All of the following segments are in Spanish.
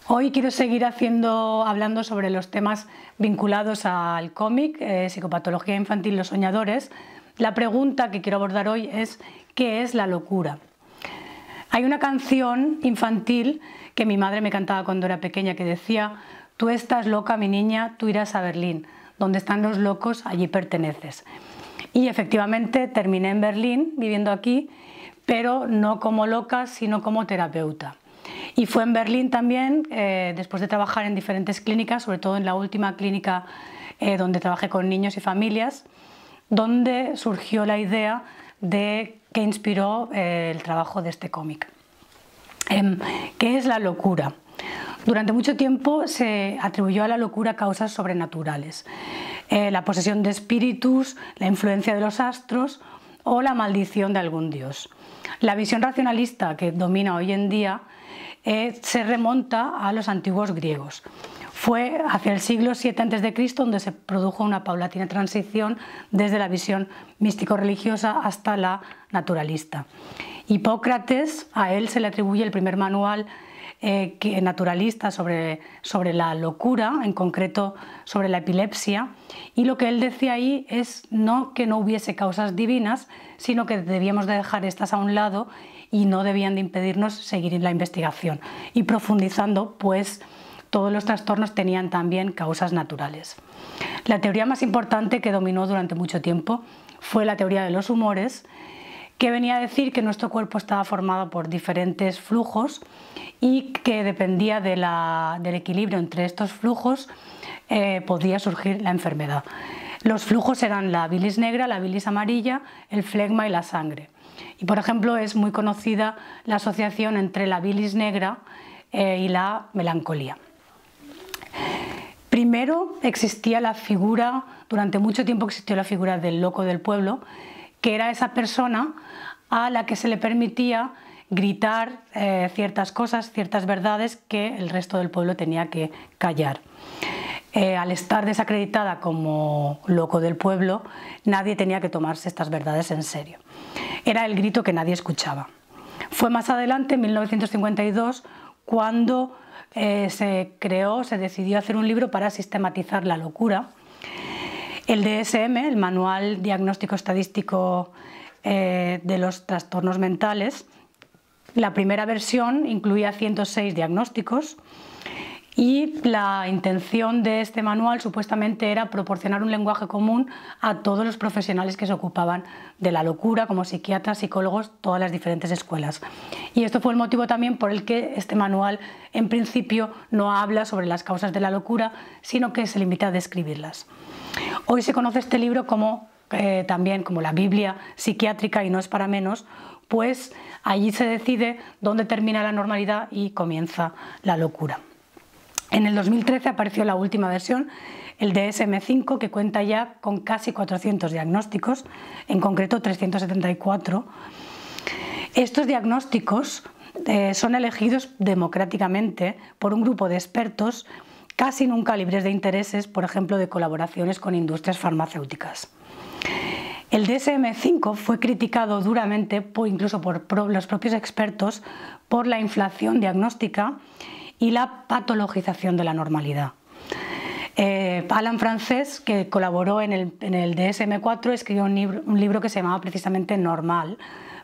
Hoy quiero seguir hablando sobre los temas vinculados al cómic, psicopatología infantil, los soñadores. La pregunta que quiero abordar hoy es ¿qué es la locura? Hay una canción infantil que mi madre me cantaba cuando era pequeña que decía: tú estás loca, mi niña, tú irás a Berlín, donde están los locos, allí perteneces. Y efectivamente terminé en Berlín, viviendo aquí, pero no como loca, sino como terapeuta. Y fue en Berlín también, después de trabajar en diferentes clínicas, sobre todo en la última clínica donde trabajé con niños y familias, donde surgió la idea que inspiró el trabajo de este cómic. ¿Qué es la locura? Durante mucho tiempo se atribuyó a la locura causas sobrenaturales, la posesión de espíritus, la influencia de los astros o la maldición de algún dios. La visión racionalista que domina hoy en día se remonta a los antiguos griegos. Fue hacia el siglo VII a.C. donde se produjo una paulatina transición desde la visión místico-religiosa hasta la naturalista. Hipócrates, a él se le atribuye el primer manual naturalista sobre la locura, en concreto sobre la epilepsia, y lo que él decía ahí es no que no hubiese causas divinas, sino que debíamos de dejar estas a un lado y no debían de impedirnos seguir en la investigación. Y profundizando, pues todos los trastornos tenían también causas naturales. La teoría más importante que dominó durante mucho tiempo fue la teoría de los humores, que venía a decir que nuestro cuerpo estaba formado por diferentes flujos y que dependía del equilibrio entre estos flujos podía surgir la enfermedad. Los flujos eran la bilis negra, la bilis amarilla, el flegma y la sangre. Y por ejemplo es muy conocida la asociación entre la bilis negra y la melancolía. Primero existía la figura, durante mucho tiempo existió la figura del loco del pueblo, que era esa persona a la que se le permitía gritar ciertas cosas, ciertas verdades que el resto del pueblo tenía que callar. Al estar desacreditada como loco del pueblo, nadie tenía que tomarse estas verdades en serio. Era el grito que nadie escuchaba. Fue más adelante, en 1952, cuando se decidió hacer un libro para sistematizar la locura. El DSM, el Manual Diagnóstico Estadístico de los Trastornos Mentales, la primera versión incluía 106 diagnósticos y la intención de este manual supuestamente era proporcionar un lenguaje común a todos los profesionales que se ocupaban de la locura, como psiquiatras, psicólogos, todas las diferentes escuelas. Y esto fue el motivo también por el que este manual en principio no habla sobre las causas de la locura, sino que se limita a describirlas. Hoy se conoce este libro también como la Biblia psiquiátrica, y no es para menos, pues allí se decide dónde termina la normalidad y comienza la locura. En el 2013 apareció la última versión, el DSM-5, que cuenta ya con casi 400 diagnósticos, en concreto 374. Estos diagnósticos son elegidos democráticamente por un grupo de expertos, casi nunca libres de intereses, por ejemplo, de colaboraciones con industrias farmacéuticas. El DSM-5 fue criticado duramente, incluso por los propios expertos, por la inflación diagnóstica y la patologización de la normalidad. Alan Frances, que colaboró en el DSM-4, escribió un libro que se llamaba precisamente Normal,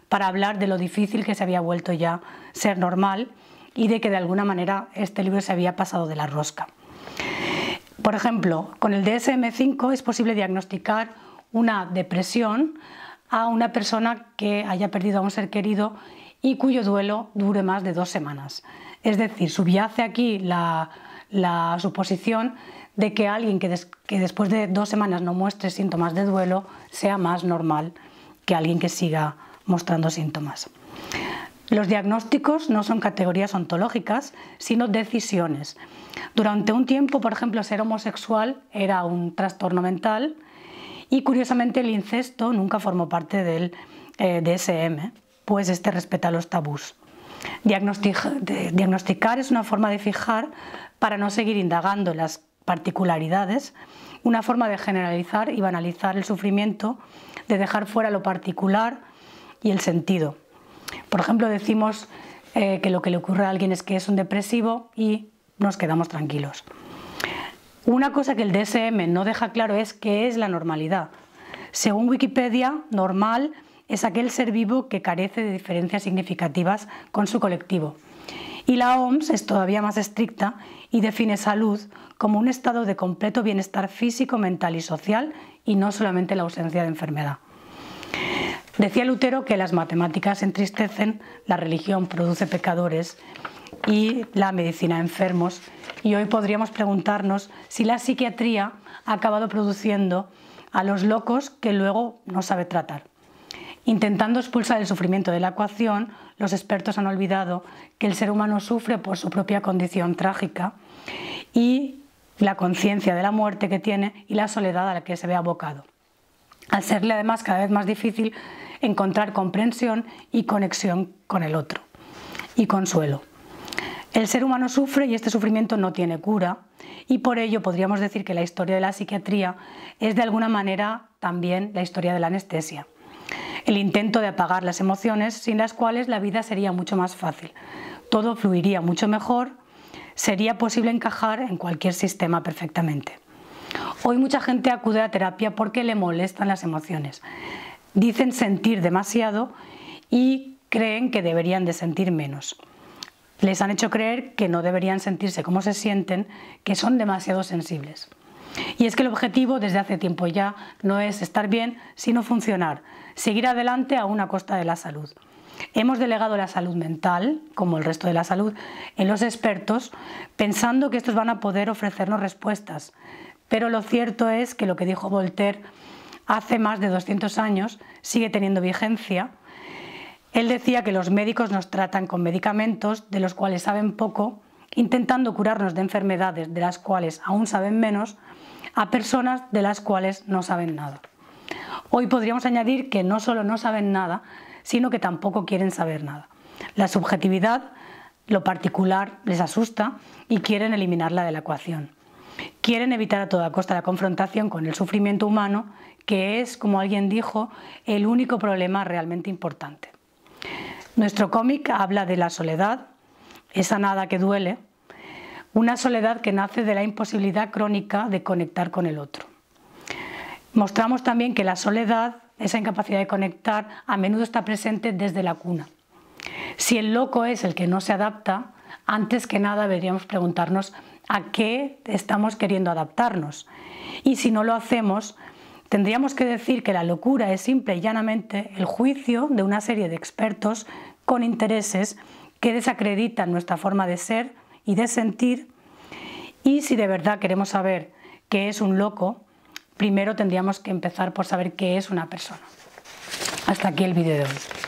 para hablar de lo difícil que se había vuelto ya ser normal y de que de alguna manera este libro se había pasado de la rosca. Por ejemplo, con el DSM-5 es posible diagnosticar una depresión a una persona que haya perdido a un ser querido y cuyo duelo dure más de 2 semanas. Es decir, subyace aquí la suposición de que alguien que después de 2 semanas no muestre síntomas de duelo sea más normal que alguien que siga mostrando síntomas. Los diagnósticos no son categorías ontológicas, sino decisiones. Durante un tiempo, por ejemplo, ser homosexual era un trastorno mental y, curiosamente, el incesto nunca formó parte del DSM, pues este respeta los tabús. Diagnosticar es una forma de fijar para no seguir indagando en las particularidades, una forma de generalizar y banalizar el sufrimiento, de dejar fuera lo particular y el sentido. Por ejemplo, decimos que lo que le ocurre a alguien es que es un depresivo y nos quedamos tranquilos. Una cosa que el DSM no deja claro es qué es la normalidad. Según Wikipedia, normal es aquel ser vivo que carece de diferencias significativas con su colectivo. Y la OMS es todavía más estricta y define salud como un estado de completo bienestar físico, mental y social, y no solamente la ausencia de enfermedad. Decía Lutero que las matemáticas entristecen, la religión produce pecadores y la medicina enfermos, y hoy podríamos preguntarnos si la psiquiatría ha acabado produciendo a los locos que luego no sabe tratar. Intentando expulsar el sufrimiento de la ecuación, los expertos han olvidado que el ser humano sufre por su propia condición trágica y la conciencia de la muerte que tiene y la soledad a la que se ve abocado, al serle además cada vez más difícil encontrar comprensión y conexión con el otro y consuelo. El ser humano sufre y este sufrimiento no tiene cura, y por ello podríamos decir que la historia de la psiquiatría es de alguna manera también la historia de la anestesia. El intento de apagar las emociones sin las cuales la vida sería mucho más fácil, todo fluiría mucho mejor, sería posible encajar en cualquier sistema perfectamente. Hoy mucha gente acude a terapia porque le molestan las emociones. Dicen sentir demasiado y creen que deberían de sentir menos. Les han hecho creer que no deberían sentirse como se sienten, que son demasiado sensibles. Y es que el objetivo desde hace tiempo ya no es estar bien, sino funcionar, seguir adelante a una costa de la salud. Hemos delegado la salud mental, como el resto de la salud, en los expertos, pensando que estos van a poder ofrecernos respuestas. Pero lo cierto es que lo que dijo Voltaire hace más de 200 años sigue teniendo vigencia. Él decía que los médicos nos tratan con medicamentos de los cuales saben poco, intentando curarnos de enfermedades de las cuales aún saben menos, a personas de las cuales no saben nada. Hoy podríamos añadir que no solo no saben nada, sino que tampoco quieren saber nada. La subjetividad, lo particular, les asusta y quieren eliminarla de la ecuación. Quieren evitar a toda costa la confrontación con el sufrimiento humano, que es, como alguien dijo, el único problema realmente importante. Nuestro cómic habla de la soledad, esa nada que duele, una soledad que nace de la imposibilidad crónica de conectar con el otro. Mostramos también que la soledad, esa incapacidad de conectar, a menudo está presente desde la cuna. Si el loco es el que no se adapta, antes que nada deberíamos preguntarnos a qué estamos queriendo adaptarnos. Y si no lo hacemos, tendríamos que decir que la locura es simple y llanamente el juicio de una serie de expertos con intereses que desacreditan nuestra forma de ser y de sentir, y si de verdad queremos saber qué es un loco, primero tendríamos que empezar por saber qué es una persona. Hasta aquí el vídeo de hoy.